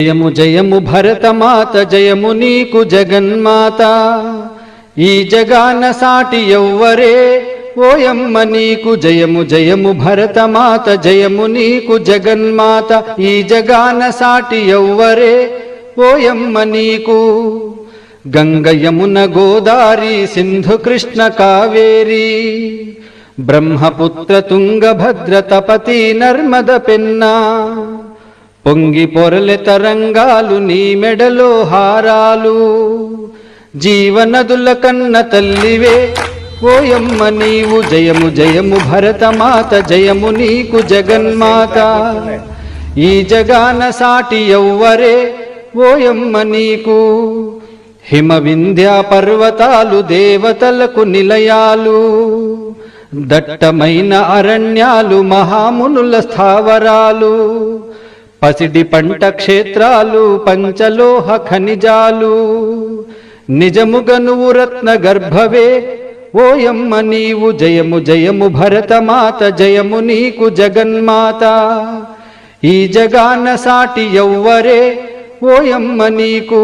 జయము జయము భరతమాత జయము నీకు జగన్మాత, ఈ జగాన సాటి ఎవ్వరే ఓయమ్మ నీకు జయము జయము భరతమాత జయము నీకు జగన్మాత, ఈ జగాన సాటి ఎవ్వరే ఓయమ్మ నీకు. గంగ యమున గోదారి సింధు కృష్ణ కావేరి, బ్రహ్మపుత్ర తుంగభద్ర తపతి నర్మద పెన్నా, పొంగి పొరలె తరంగాలు నీ మెడలో హారాలు, జీవనదుల కన్న తల్లివే ఓయమ్మ నీవు జయము జయము భరతమాత జయము నీకు జగన్మాత, ఈ జగాన సాటి ఎవ్వరే ఓయమ్మ నీకు. హిమ వింధ్య పర్వతాలు దేవతలకు నిలయాలు, దట్టమైన అరణ్యాలు మహామునుల స్థావరాలు, పసిడి పంట క్షేత్రాలు పంచలోహ ఖనిజాలు, నిజముగ నువ్వు రత్న గర్భవే ఓయమ్మ నీవు జయము జయము భరతమాత జయము నీకు జగన్మాత, ఈ జగాన సాటి ఎవ్వరే ఓయమ్మ నీకు.